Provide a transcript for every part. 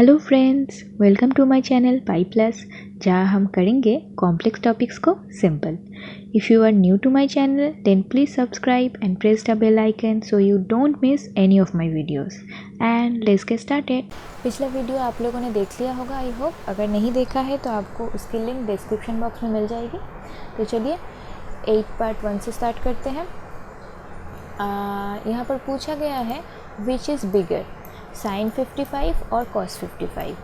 Hello friends, welcome to my channel pi plus, जहाँ हम करेंगे कॉम्प्लेक्स टॉपिक्स को simple. If you are new to my channel then please subscribe and press the bell icon so you don't miss any of my videos and let's get started. पिछला video आप लोगों ने देख लिया होगा I hope. अगर नहीं देखा है तो आपको उसकी लिंक डिस्क्रिप्शन बॉक्स में मिल जाएगी। तो चलिए 8 पार्ट 1 से स्टार्ट करते हैं। यहाँ पर पूछा गया है विच इज़ बिगर, साइन 55 और कॉस 55।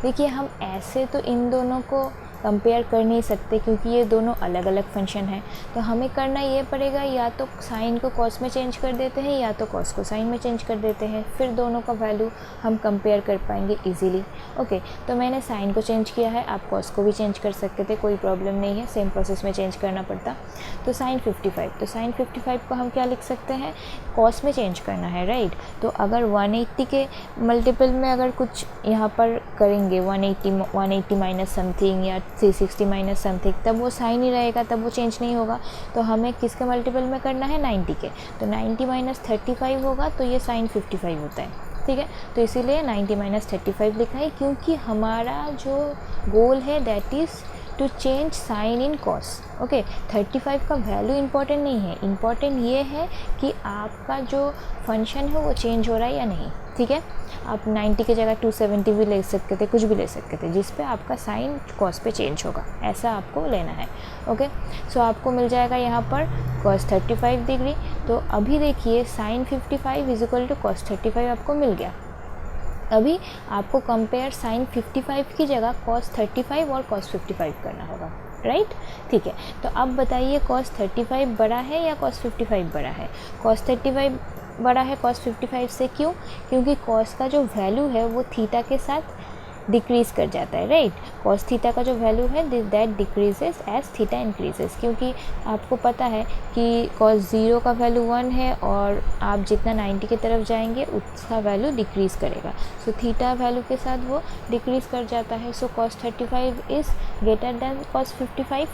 देखिए, हम ऐसे तो इन दोनों को कंपेयर कर नहीं सकते क्योंकि ये दोनों अलग अलग फंक्शन हैं। तो हमें करना ये पड़ेगा, या तो साइन को कॉस में चेंज कर देते हैं या तो कॉस को साइन में चेंज कर देते हैं, फिर दोनों का वैल्यू हम कंपेयर कर पाएंगे इजीली। ओके, तो मैंने साइन को चेंज किया है, आप कॉस को भी चेंज कर सकते थे, कोई प्रॉब्लम नहीं है, सेम प्रोसेस में चेंज करना पड़ता। तो साइन 55, तो साइन 55 को हम क्या लिख सकते हैं, कॉस में चेंज करना है, राइट। तो अगर 180 के मल्टीपल में अगर कुछ यहाँ पर करेंगे 180 माइनस समथिंग या 360 माइनस समथिंग, तब वो साइन ही रहेगा, तब वो चेंज नहीं होगा। तो हमें किसके मल्टीपल में करना है, 90 के। तो 90 माइनस 35 होगा तो ये साइन 55 होता है, ठीक है। तो इसीलिए 90 माइनस 35 लिखा है, क्योंकि हमारा जो गोल है that is to change sine in cos. Okay, 35 का वैल्यू इम्पॉर्टेंट नहीं है, इम्पॉर्टेंट ये है कि आपका जो फंक्शन है वो चेंज हो रहा है या नहीं, ठीक है। आप 90 की जगह 270 भी ले सकते थे, कुछ भी ले सकते थे, जिस पे आपका साइन कॉस पे चेंज होगा, ऐसा आपको लेना है। ओके, सो आपको मिल जाएगा यहाँ पर कॉस 35 डिग्री। तो अभी देखिए sine 55 is equal to cos 35 आपको मिल गया। अभी आपको कंपेयर साइन 55 की जगह कॉस 35 और कॉस 55 करना होगा, राइट, ठीक है। तो अब बताइए कॉस 35 बड़ा है या कॉस 55 बड़ा है। कॉस 35 बड़ा है कॉस 55 से, क्यों? क्योंकि कॉस का जो वैल्यू है वो थीटा के साथ डिक्रीज़ कर जाता है, राइट। कॉस थीटा का जो वैल्यू है that decreases as theta increases, क्योंकि आपको पता है कि कॉस 0 का वैल्यू 1 है और आप जितना 90 की तरफ जाएंगे उसका वैल्यू डिक्रीज़ करेगा। सो थीटा वैल्यू के साथ वो डिक्रीज़ कर जाता है। So cos 35 is greater than cos 55।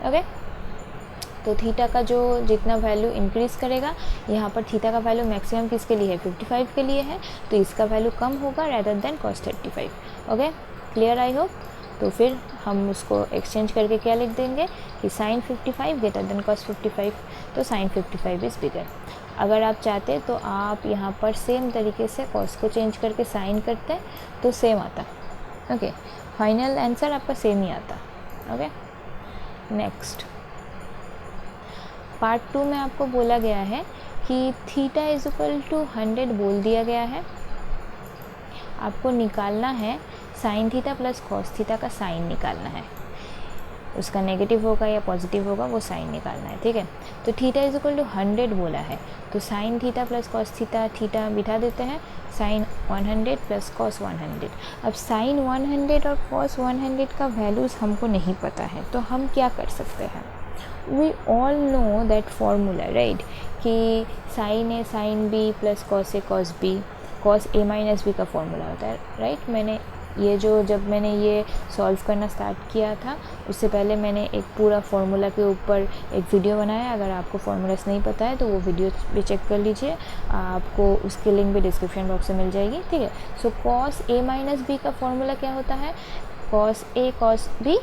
Okay, तो थीटा का जो जितना वैल्यू इंक्रीज़ करेगा, यहाँ पर थीटा का वैल्यू मैक्सिमम किसके लिए है, 55 के लिए है, तो इसका वैल्यू कम होगा rather than cos 35। Okay, clear I hope. तो फिर हम उसको एक्सचेंज करके क्या लिख देंगे कि साइन 55 ग्रेटर देन कॉस 55। तो साइन 55 इज़ बिगर। अगर आप चाहते तो आप यहाँ पर सेम तरीके से कॉस को चेंज करके साइन करते तो सेम आता। ओके, फाइनल आंसर आपका सेम ही आता। ओके, नेक्स्ट पार्ट 2 में आपको बोला गया है कि थीटा इज इक्वल टू 100 बोल दिया गया है। आपको निकालना है sine theta plus cos theta का साइन निकालना है, उसका नेगेटिव होगा या पॉजिटिव होगा वो साइन निकालना है, ठीक है। तो थीटा इज इक्वल टू 100 बोला है, तो sine theta plus cos theta, theta बिठा देते हैं, साइन 100 प्लस कॉस 100। अब साइन 100 और कॉस 100 का वैल्यूज़ हमको नहीं पता है, तो हम क्या कर सकते हैं, we all know that formula, right, कि sine A sine B plus cos A cos B, cos A minus B का फॉर्मूला होता है, राइट। मैंने ये जब मैंने ये सॉल्व करना स्टार्ट किया था उससे पहले मैंने एक पूरा फार्मूला के ऊपर एक वीडियो बनाया। अगर आपको फार्मूलास नहीं पता है तो वो वीडियो भी चेक कर लीजिए, आपको उसकी लिंक भी डिस्क्रिप्शन बॉक्स में मिल जाएगी, ठीक है। So cos A minus B का फॉर्मूला क्या होता है, cos A cos B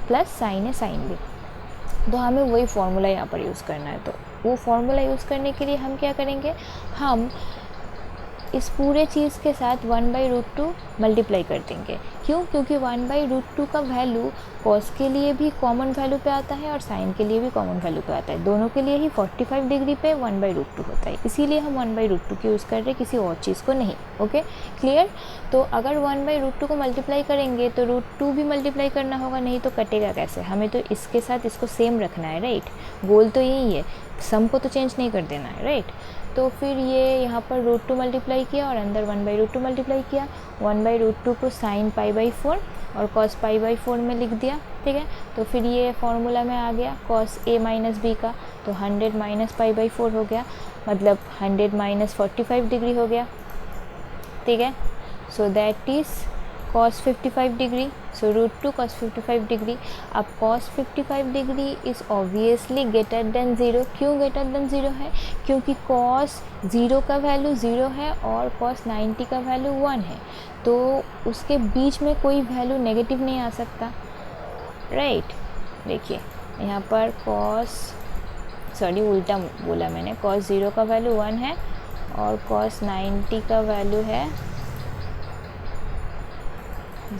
plus sign A sine B. तो हमें वही फार्मूला यहाँ पर यूज़ करना है। तो वो फार्मूला यूज़ करने के लिए हम क्या करेंगे, हम इस पूरे चीज़ के साथ 1/√2 मल्टीप्लाई कर देंगे। क्यों? क्योंकि 1/√2 का वैल्यू कॉस के लिए भी कॉमन वैल्यू पे आता है और साइन के लिए भी कॉमन वैल्यू पे आता है, दोनों के लिए ही 45 डिग्री पे 1/√2 होता है, इसीलिए हम 1/√2 की यूज़ कर रहे हैं, किसी और चीज़ को नहीं। Okay, clear. तो अगर 1/√2 को मल्टीप्लाई करेंगे तो √2 भी मल्टीप्लाई करना होगा, नहीं तो कटेगा कैसे, हमें तो इसके साथ इसको सेम रखना है, राइट। गोल तो यही है, सम को तो चेंज नहीं कर देना है, राइट। तो फिर ये यहाँ पर √2 मल्टीप्लाई किया और अंदर 1/√2 मल्टीप्लाई किया, 1/√2 को साइन π/4 और कॉस π/4 में लिख दिया, ठीक है। तो फिर ये फार्मूला में आ गया कॉस ए माइनस बी का, तो 100 माइनस π/4 हो गया, मतलब 100 माइनस 45 डिग्री हो गया, ठीक है। So that is cos 55 degree, so √2 cos 55 degree. अब cos 55 degree is obviously greater than 0। क्यों ग्रेटर देन 0 है? क्योंकि cos 0 का वैल्यू 0 है और cos 90 का वैल्यू 1 है, तो उसके बीच में कोई वैल्यू नेगेटिव नहीं आ सकता, राइट। देखिए यहाँ पर उल्टा बोला मैंने, cos 0 का वैल्यू 1 है और cos 90 का वैल्यू है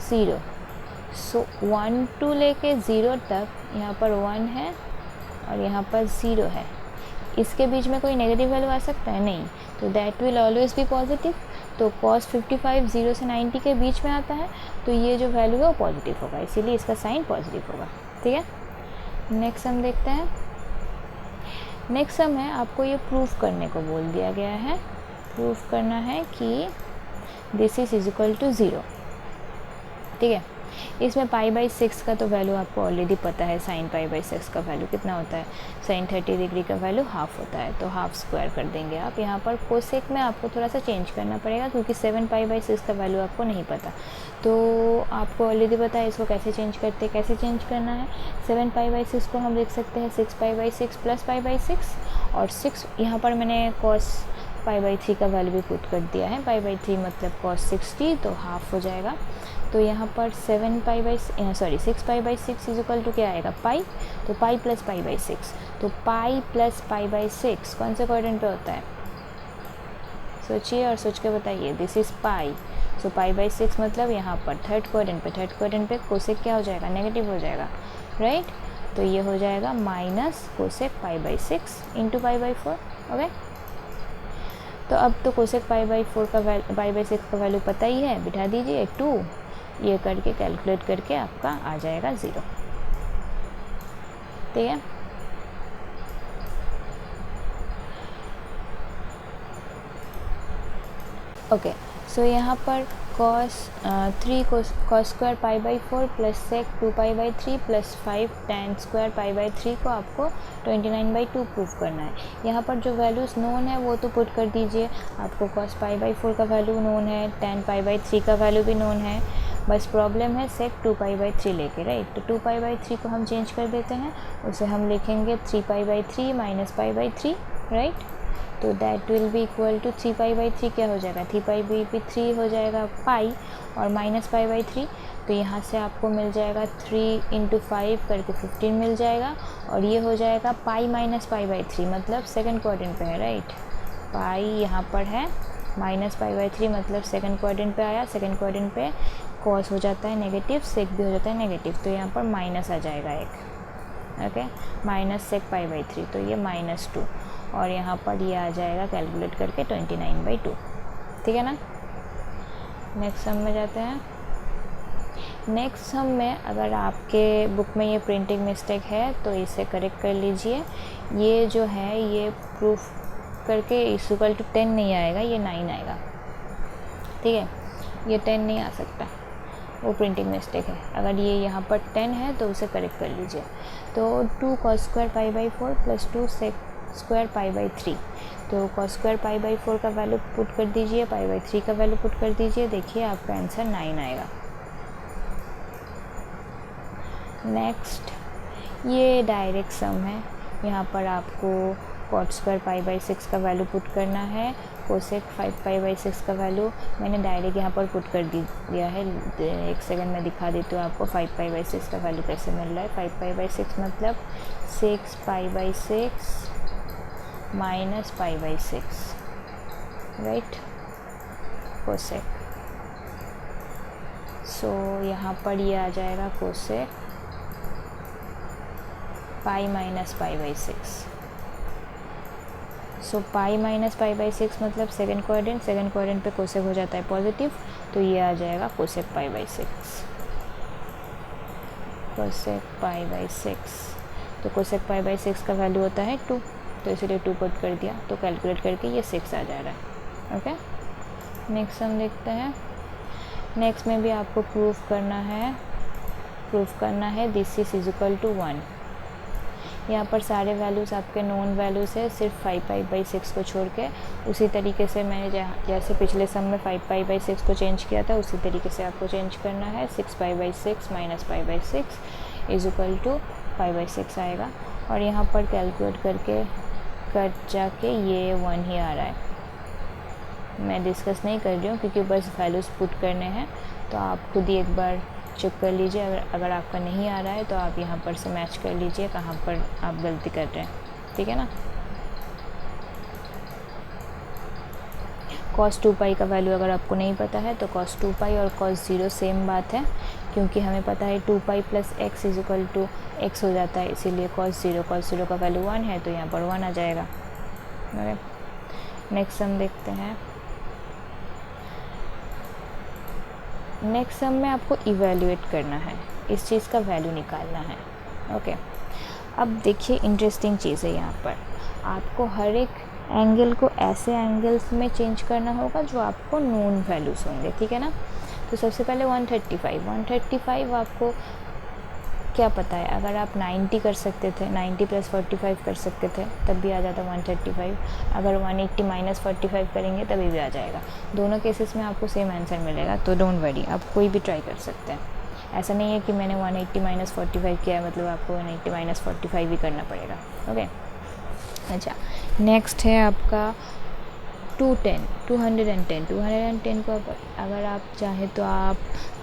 0। सो 1 टू लेके 0 तक यहाँ पर 1 है और यहाँ पर 0 है। इसके बीच में कोई नेगेटिव वैल्यू आ सकता है? नहीं, तो that will always be positive. तो cos 55 0 से 90 के बीच में आता है, तो ये जो वैल्यू है वो पॉजिटिव होगा, इसीलिए इसका साइन पॉजिटिव होगा, ठीक है। नेक्स्ट सम देखते हैं। नेक्स्ट सम है, आपको ये प्रूफ करने को बोल दिया गया है। प्रूफ करना है कि दिस इज़ इक्वल टू 0, ठीक है। इसमें π/6 का तो वैल्यू आपको ऑलरेडी पता है। sin π/6 का वैल्यू कितना होता है? sin 30 डिग्री का वैल्यू हाफ होता है, तो हाफ स्क्वायर कर देंगे आप। यहाँ पर कोसेक में आपको थोड़ा सा चेंज करना पड़ेगा क्योंकि 7 π/6 का वैल्यू आपको नहीं पता, तो आपको ऑलरेडी पता है इसको कैसे चेंज करते हैं। कैसे चेंज करना है? 7 π/6 को हम लिख सकते हैं 6 π/6 प्लस π/6, और 6 यहाँ पर मैंने cos π/3 का वैल्यू भी पुट कर दिया है। π/3 मतलब cos 60, तो हाफ हो जाएगा। तो यहाँ पर 6 π/6 इज इक्वल टू क्या आएगा? पाई, तो पाई प्लस π/6, तो पाई प्लस π/6 कौन से क्वाड्रेंट पे होता है? सोचिए और सोच के बताइए। दिस इज़ पाई, सो π/6 मतलब यहाँ पर थर्ड क्वाड्रेंट पे कोसेक क्या हो जाएगा? नेगेटिव हो जाएगा, राइट। तो ये हो जाएगा माइनस कोसेक π/6 इंटू π/4, ओके। तो अब तो कोसेक π/6 का वैल्यू पता ही है, बिठा दीजिए 2, ये करके कैलकुलेट करके आपका आ जाएगा 0, ठीक है। ओके, सो यहाँ पर cos square π/4 plus sec 2π/3 plus 5 tan square π/3 को आपको 29/2 प्रूफ करना है। यहाँ पर जो वैल्यूज़ नोन है वो तो पुट कर दीजिए। आपको cos π/4 का वैल्यू नोन है, tan π/3 का वैल्यू भी नोन है, बस प्रॉब्लम है sec 2π/3 लेके, राइट। तो 2π/3 को हम चेंज कर देते हैं, उसे हम लिखेंगे 3π/3 माइनस π/3, राइट। तो that will be equal to 3π/3 क्या हो जाएगा? 3π/3 हो जाएगा पाई और माइनस π/3, तो यहाँ से आपको मिल जाएगा 3 इंटू 5 करके 15 मिल जाएगा, और ये हो जाएगा पाई माइनस π/3 मतलब सेकंड क्वाड्रेंट पे है, राइट। पाई यहाँ पर है, माइनस π/3 मतलब सेकंड क्वाड्रेंट पे आया। सेकंड क्वाड्रेंट पे कॉस हो जाता है नेगेटिव, सेक भी हो जाता है नेगेटिव, तो यहाँ पर माइनस आ जाएगा एक, ओके। माइनस सेक π/3, तो ये -2, और यहाँ पर ये आ जाएगा कैलकुलेट करके 29/2, ठीक है ना। नेक्स्ट सम में जाते हैं। नेक्स्ट सम में अगर आपके बुक में ये प्रिंटिंग मिस्टेक है तो इसे करेक्ट कर लीजिए। ये जो है ये प्रूफ करके इक्वल टू 10 नहीं आएगा, ये 9 आएगा, ठीक है। ये 10 नहीं आ सकता, वो प्रिंटिंग मिस्टेक है। अगर ये यहाँ पर 10 है तो उसे करेक्ट कर लीजिए। तो 2 cos square π/4 plus 2 sec square π/3, तो cos स्क्वायर π/4 का वैल्यू पुट कर दीजिए, π/3 का वैल्यू पुट कर दीजिए, देखिए आपका आंसर 9 आएगा। नेक्स्ट ये डायरेक्ट सम है। यहाँ पर आपको cot स्क्वायर π/6 का वैल्यू पुट करना है, कोसेक 5 π/6 का वैल्यू मैंने डायरेक्ट यहाँ पर पुट कर दिया है। एक सेकंड में दिखा देती हूँ आपको 5 π/6 का वैल्यू कैसे मिल रहा है। 5 π/6 मतलब 6 π/6 माइनस π/6, राइट, कोसेक। सो यहाँ पर ये आ जाएगा कोसेक पाई माइनस π/6। सो पाई माइनस π/6 मतलब सेकंड क्वाड्रेंट पे कोसेक हो जाता है पॉजिटिव, तो ये आ जाएगा कोसेक π/6, कोसेक π/6। तो कोसेक π/6 का वैल्यू होता है 2, तो इसीलिए 2 पुट कर दिया, तो कैलकुलेट करके ये 6 आ जा रहा है, ओके। नेक्स्ट हम देखते हैं। नेक्स्ट में भी आपको प्रूफ करना है दिस इज इक्वल टू 1। यहाँ पर सारे वैल्यूज़ आपके नोन वैल्यूज़ है, सिर्फ 5π/6 को छोड़ के। उसी तरीके से मैंने जैसे पिछले सम में 5π/6 को चेंज किया था, उसी तरीके से आपको चेंज करना है। 6π/6 माइनस π/6 इज इक्वल टू 5/6 आएगा। और यहाँ पर कैलकुलेट करके कट जाके ये 1 ही आ रहा है। मैं डिस्कस नहीं कर रही हूँ क्योंकि बस वैल्यूज़ पुट करने हैं, तो आप खुद ही एक बार चेक कर लीजिए। अगर आपका नहीं आ रहा है तो आप यहाँ पर से मैच कर लीजिए कहाँ पर आप गलती कर रहे हैं, ठीक है ना। cos 2π का वैल्यू अगर आपको नहीं पता है तो cos 2π और cos 0 सेम बात है, क्योंकि हमें पता है 2π + x is equal to x हो जाता है, इसीलिए cos 0 का वैल्यू 1 है तो यहाँ पर 1 आ जाएगा। ओके, नेक्स्ट सम देखते हैं। नेक्स्ट सम में आपको इवैल्यूएट करना है, इस चीज़ का वैल्यू निकालना है। ओके, अब देखिए इंटरेस्टिंग चीज़ है, यहाँ पर आपको हर एक एंगल को ऐसे एंगल्स में चेंज करना होगा जो आपको नोन वैल्यूज़ होंगे, ठीक है ना। तो सबसे पहले 135 आपको क्या पता है, अगर आप 90 कर सकते थे, 90 + 45 कर सकते थे तब भी आ जाता 135। अगर 180 - 45 करेंगे तभी भी आ जाएगा। दोनों केसेस में आपको सेम आंसर मिलेगा, तो डोंट वरी, आप कोई भी ट्राई कर सकते हैं। ऐसा नहीं है कि मैंने 180 - 45 किया है मतलब आपको 180 - 45 ही करना पड़ेगा। ओके, अच्छा, नेक्स्ट है आपका 210 को अगर आप चाहें तो आप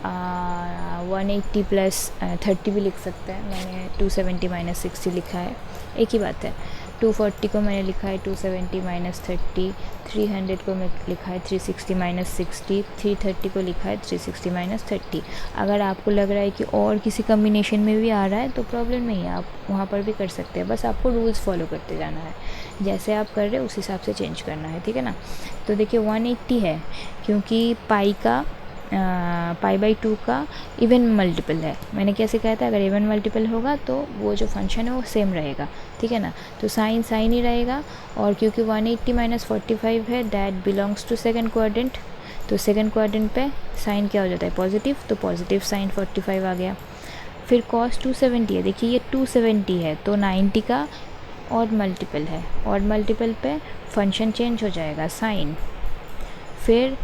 180 + 30 भी लिख सकते हैं। मैंने 270 - 60 लिखा है, एक ही बात है। 240 को मैंने लिखा है 270 - 30, 300 को मैं लिखा है 360 - 60, 330 को लिखा है 360 - 30। अगर आपको लग रहा है कि और किसी कम्बिनेशन में भी आ रहा है तो प्रॉब्लम नहीं है, आप वहाँ पर भी कर सकते हैं। बस आपको रूल्स फॉलो करते जाना है, जैसे आप कर रहे हैं उस हिसाब से चेंज करना है, ठीक है ना। तो देखिए 180 है क्योंकि π/2 का इवन मल्टीपल है। मैंने क्या सिखाया था, अगर इवन मल्टीपल होगा तो वो जो फंक्शन है वो सेम रहेगा, ठीक है ना। तो साइन ही रहेगा, और क्योंकि 180 - 45 है that belongs to second quadrant, तो सेकंड क्वाड्रेंट पे साइन क्या हो जाता है, पॉजिटिव, तो पॉजिटिव साइन 45 आ गया। फिर cos 270 है, देखिए ये 270 है तो 90 का ऑड मल्टीपल है, ऑड मल्टीपल पे फंक्शन चेंज हो जाएगा साइन। फिर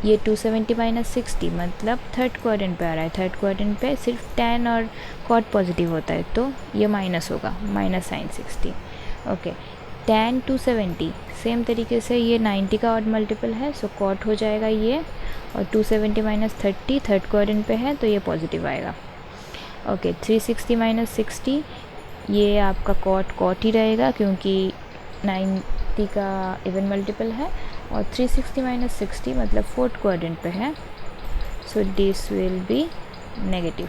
ये 270 - 60 मतलब थर्ड क्वाड्रेंट पे आ रहा है, थर्ड क्वाड्रेंट पे सिर्फ tan और cot पॉजिटिव होता है तो ये माइनस होगा, minus sine 60। Okay, tan 270 same तरीके से ये 90 का ऑड मल्टीपल है, सो cot हो जाएगा ये, और 270 - 30 थर्ड क्वाड्रेंट पे है तो ये पॉजिटिव आएगा। ओके, 360 - 60 ये आपका cot ही रहेगा क्योंकि 90 का इवन मल्टीपल है, और 360 - 60 मतलब फोर्थ क्वाड्रेंट पे है, so this will B negative.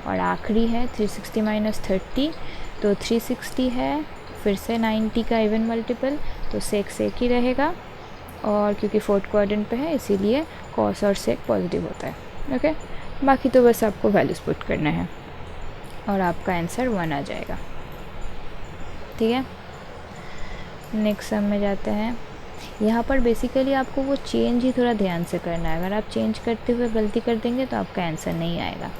और आखिरी है 360 - 30, तो 360 है फिर से 90 का इवन मल्टीपल, तो सेक ही रहेगा, और क्योंकि फोर्थ क्वाड्रेंट पे है इसीलिए cos और सेक पॉजिटिव होता है। ओके, बाकी तो बस आपको वैल्यूज़ पुट करना है और आपका आंसर 1 आ जाएगा, ठीक है। नेक्स्ट सम में जाते हैं। यहाँ पर बेसिकली आपको वो चेंज ही थोड़ा ध्यान से करना है, अगर आप चेंज करते हुए गलती कर देंगे तो आपका आंसर नहीं आएगा।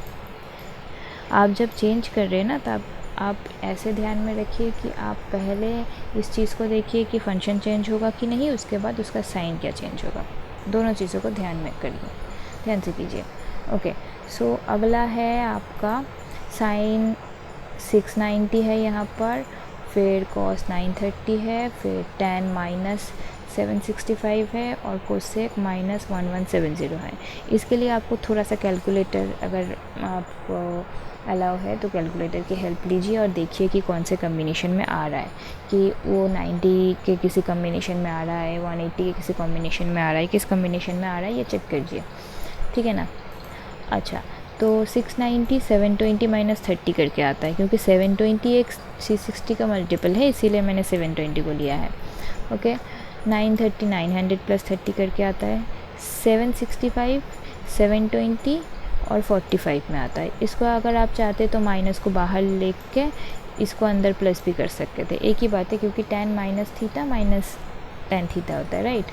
आप जब चेंज कर रहे हैं ना तब आप ऐसे ध्यान में रखिए कि आप पहले इस चीज़ को देखिए कि फंक्शन चेंज होगा कि नहीं, उसके बाद उसका साइन क्या चेंज होगा, दोनों चीज़ों को ध्यान में करिए, ध्यान से कीजिए। ओके, सो अगला है आपका साइन 690 है यहाँ पर, फिर cos 930 है, फिर tan -765 है, और कोसेक -1170 है। इसके लिए आपको थोड़ा सा कैलकुलेटर अगर आपको अलाउ है तो कैलकुलेटर की हेल्प लीजिए और देखिए कि कौन से कम्बिनेशन में आ रहा है, कि वो 90 के किसी कम्बिनेशन में आ रहा है, 180 के किसी कॉम्बिनेशन में आ रहा है, किस कम्बिनेशन में आ रहा है ये चेक कीजिए, ठीक है ना। अच्छा, तो 690 720 - 30 करके आता है, क्योंकि 720 एक 360 का मल्टीपल है इसीलिए मैंने 720 को लिया है। ओके, 930 900 + 30 करके आता है, 765 720 और 45 में आता है। इसको अगर आप चाहते तो माइनस को बाहर ले के इसको अंदर प्लस भी कर सकते थे, एक ही बात है, क्योंकि tan -θ - tan θ होता है, राइट।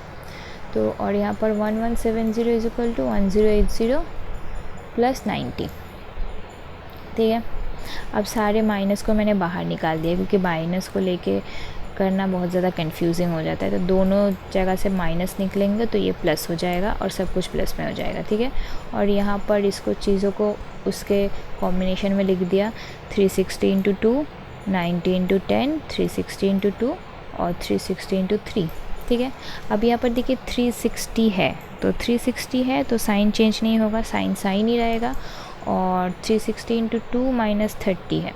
तो और यहाँ पर 1170 = 1080 + 90, ठीक है। अब सारे माइनस को मैंने बाहर निकाल दिया, क्योंकि माइनस को लेके करना बहुत ज़्यादा कंफ्यूजिंग हो जाता है। तो दोनों जगह से माइनस निकलेंगे तो ये प्लस हो जाएगा और सब कुछ प्लस में हो जाएगा, ठीक है। और यहाँ पर इसको चीज़ों को उसके कॉम्बिनेशन में लिख दिया, 360 इंटू 2, 90 इंटू 10, 360 इंटू 2 और 360 इंटू 3, ठीक है। अब यहाँ पर देखिए 360 है, तो 360 है तो साइन चेंज नहीं होगा, साइन साइन ही रहेगा। और 360 इंटू 2 माइनस 30 है,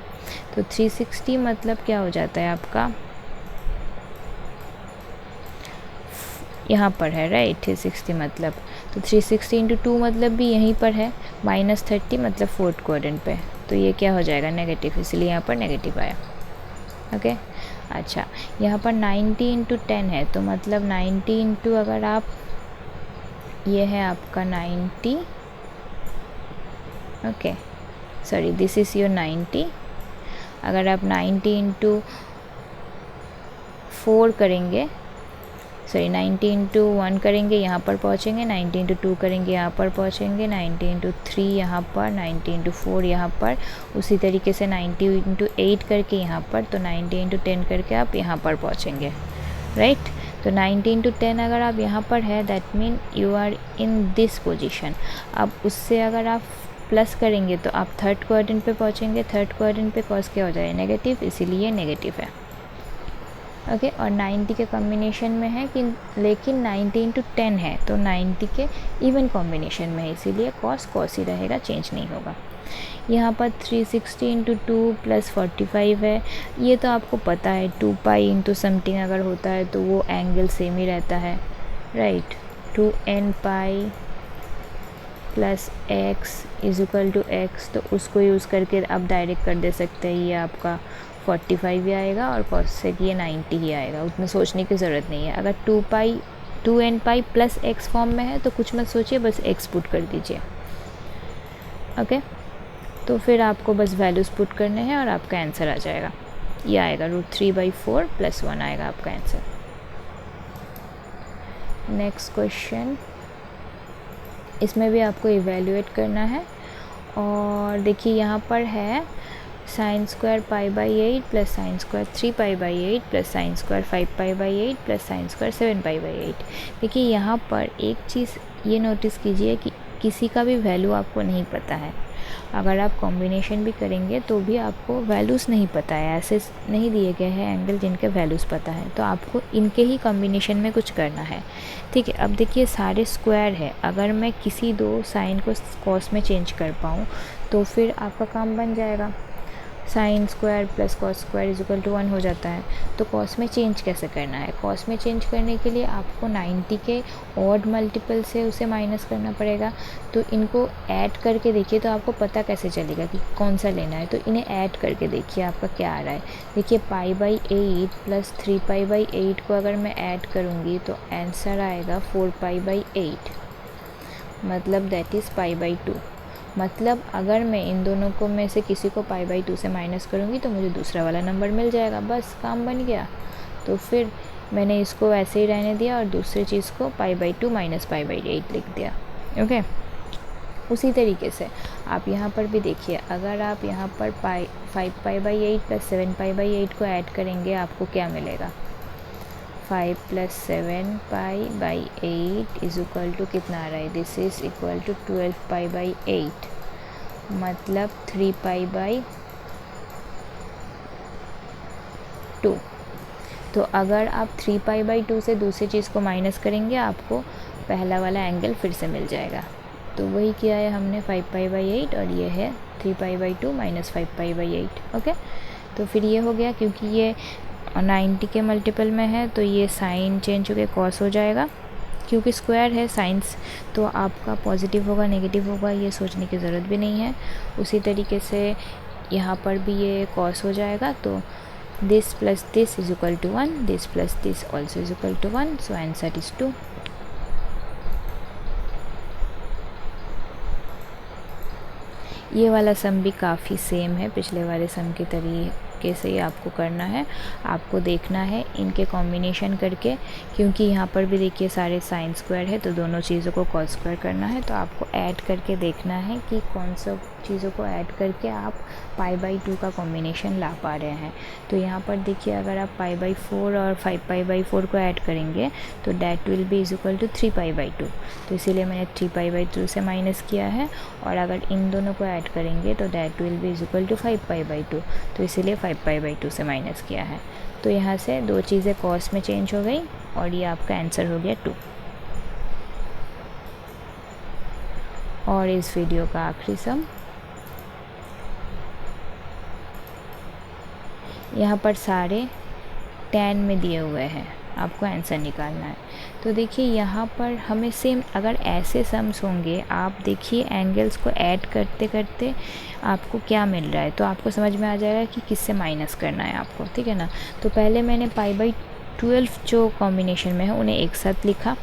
तो 360 मतलब क्या हो जाता है आपका, यहाँ पर है राइट 360 मतलब, तो 360 इंटू 2 मतलब भी यहीं पर है, माइनस 30 मतलब फोर्थ क्वाड्रेंट पे, तो ये क्या हो जाएगा नेगेटिव, इसलिए यहाँ पर नेगेटिव आया, ओके। अच्छा, यहाँ पर 90 इंटू 10 है, तो मतलब 90 इंटू अगर आप, ये है आपका 90, okay sorry this is your 90। अगर आप 90 इंटू 4 करेंगे, सॉरी 90 इंटू 1 करेंगे यहाँ पर पहुँचेंगे, 90 इंटू 2 करेंगे यहाँ पर पहुँचेंगे, 90 इंटू 3 यहाँ पर, 90 इंटू 4 यहाँ पर, उसी तरीके से 90 इंटू 8 करके यहाँ पर, तो 90 इंटू 10 करके आप यहाँ पर पहुँचेंगे, राइट। तो 90 इंटू 10 अगर आप यहाँ पर है, that mean you are in this position. अब उससे अगर आप प्लस करेंगे तो आप थर्ड क्वाड्रेंट पे पहुँचेंगे, थर्ड क्वाड्रेंट पे कॉस क्या हो जाएगा नेगेटिव, इसीलिए नेगेटिव है, ओके। और 90 के कॉम्बिनेशन में है कि, लेकिन 90 इंटू 10 है तो 90 के इवन कॉम्बिनेशन में है, इसीलिए कॉस कॉस ही रहेगा, चेंज नहीं होगा। यहाँ पर 360 इंटू 2 प्लस 45 है, ये तो आपको पता है 2 पाई इंटू समथिंग अगर होता है तो वो एंगल सेम ही रहता है, right. 2n pi plus x is equal to x, तो उसको यूज़ करके आप डायरेक्ट कर दे सकते हैं, ये आपका 45 ही आएगा और कॉसेक ये 90 ही आएगा, उतना सोचने की ज़रूरत नहीं है। अगर 2n pi plus x form में है तो कुछ मत सोचिए, बस एक्स पुट कर दीजिए, ओके। तो फिर आपको बस वैल्यूज़ पुट करने हैं और आपका आंसर आ जाएगा, ये आएगा √3/4 + 1 आएगा आपका आंसर। नेक्स्ट क्वेश्चन, इसमें भी आपको इवेल्युएट करना है। और देखिए यहाँ पर है sin square π/8 plus sin square 3π/8 plus sin square 5π/8 plus sin square 7π/8। देखिए यहाँ पर एक चीज़ ये नोटिस कीजिए कि किसी का भी वैल्यू आपको नहीं पता है, अगर आप कॉम्बिनेशन भी करेंगे तो भी आपको वैल्यूज़ नहीं पता है, ऐसे नहीं दिए गए हैं एंगल जिनके वैल्यूज़ पता है, तो आपको इनके ही कॉम्बिनेशन में कुछ करना है, ठीक है। अब देखिए सारे स्क्वायर है, अगर मैं किसी दो साइन को कॉस में चेंज कर पाऊँ तो फिर आपका काम बन जाएगा, sine square plus cos square is equal to 1 हो जाता है। तो कॉस में चेंज कैसे करना है, कॉस में चेंज करने के लिए आपको 90 के ऑड मल्टीपल से उसे माइनस करना पड़ेगा। तो इनको ऐड करके देखिए तो आपको पता कैसे चलेगा कि कौन सा लेना है, तो इन्हें ऐड करके देखिए आपका क्या आ रहा है। देखिए π/8 प्लस 3π/8 को अगर मैं ऐड करूँगी तो आंसर आएगा 4π/8, मतलब दैट इज़ π/2। मतलब अगर मैं इन दोनों को में से किसी को π/2 से माइनस करूँगी तो मुझे दूसरा वाला नंबर मिल जाएगा, बस काम बन गया। तो फिर मैंने इसको ऐसे ही रहने दिया और दूसरी चीज़ को π/2 माइनस π/8 लिख दिया, ओके। उसी तरीके से आप यहाँ पर भी देखिए, अगर आप यहाँ पर 5π/8 प्लस 7π/8 को ऐड करेंगे आपको क्या मिलेगा, 5 + 7π/8 इज इक्वल टू कितना आ रहा है, दिस इज़ इक्वल टू 12π/8, मतलब 3π/2। तो अगर आप 3π/2 से दूसरी चीज़ को माइनस करेंगे आपको पहला वाला एंगल फिर से मिल जाएगा। तो वही किया है हमने 5π/8 और ये है 3π/2 माइनस 5π/8, ओके। तो फिर ये हो गया, क्योंकि ये 90 के मल्टीपल में है तो ये साइन चेंज होकर कॉस हो जाएगा, क्योंकि स्क्वायर है साइंस, तो आपका पॉजिटिव होगा नेगेटिव होगा ये सोचने की ज़रूरत भी नहीं है। उसी तरीके से यहाँ पर भी ये कॉस हो जाएगा, तो this plus this is equal to 1, this plus this also is equal to 1, so answer is 2। ये वाला सम भी काफ़ी सेम है पिछले वाले सम की तरीके से ही आपको करना है। आपको देखना है इनके कॉम्बिनेशन करके, क्योंकि यहाँ पर भी देखिए सारे साइन स्क्वायर है तो दोनों चीज़ों को कॉस स्क्वायर करना है। तो आपको ऐड करके देखना है कि कौन सा चीज़ों को ऐड करके आप π/2 का कॉम्बिनेशन ला पा रहे हैं। तो यहाँ पर देखिए अगर आप π/4 और 5π/4 को ऐड करेंगे तो that will be is equal to 3π/2। तो इसीलिए मैंने 3π/2 से माइनस किया है। और अगर इन दोनों को ऐड करेंगे तो that will be is equal to 5π/2, तो इसीलिए 5π/2 से माइनस किया है। तो यहाँ से दो चीज़ें कॉस में चेंज हो गई और ये आपका आंसर हो गया 2। और इस वीडियो का आखिरी सम, यहाँ पर सारे tan में दिए हुए हैं, आपको आंसर निकालना है। तो देखिए यहाँ पर हमें सेम अगर ऐसे सम्स होंगे, आप देखिए एंगल्स को ऐड करते करते आपको क्या मिल रहा है तो आपको समझ में आ जाएगा कि किससे माइनस करना है आपको, ठीक है ना। तो पहले मैंने π/12 जो कॉम्बिनेशन में है उन्हें एक साथ लिखा,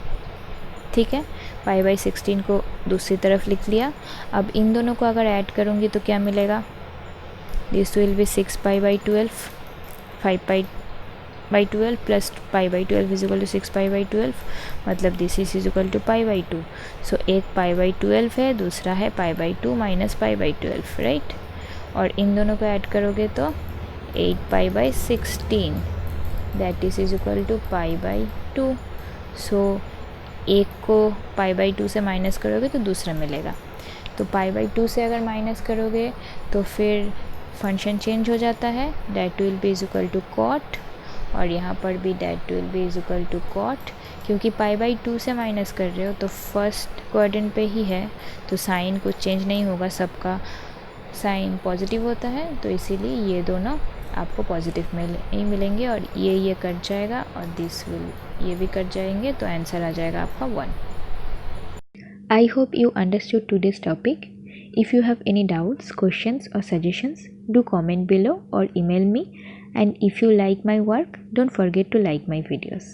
ठीक है। π/16 को दूसरी तरफ लिख लिया। अब इन दोनों को अगर ऐड करूँगी तो क्या मिलेगा, this will be 6π/12, 5π/12 plus π/12 is equal to 6π/12, मतलब this is equal to π/2। So एक π/12 है, दूसरा है π/2 माइनस π/12, राइट। और इन दोनों को ऐड करोगे तो 8π/16 that is equal to π/2। So एक को π/2 से माइनस करोगे तो दूसरा मिलेगा। तो π/2 से अगर माइनस करोगे तो फिर फंक्शन चेंज हो जाता है, that will be is equal to cot, और यहाँ पर भी that will be is equal to cot. क्योंकि π/2 से माइनस कर रहे हो तो फर्स्ट क्वाड्रेंट पे ही है तो साइन कुछ चेंज नहीं होगा, सबका साइन पॉजिटिव होता है, तो इसीलिए ये दोनों आपको पॉजिटिव ही मिलेंगे और ये कट जाएगा और दिस विल ये भी कट जाएंगे, तो आंसर आ जाएगा आपका 1। I hope you understood today's topic. If you have any doubts, questions or suggestions, do comment below or email me. And if you like my work, don't forget to like my videos.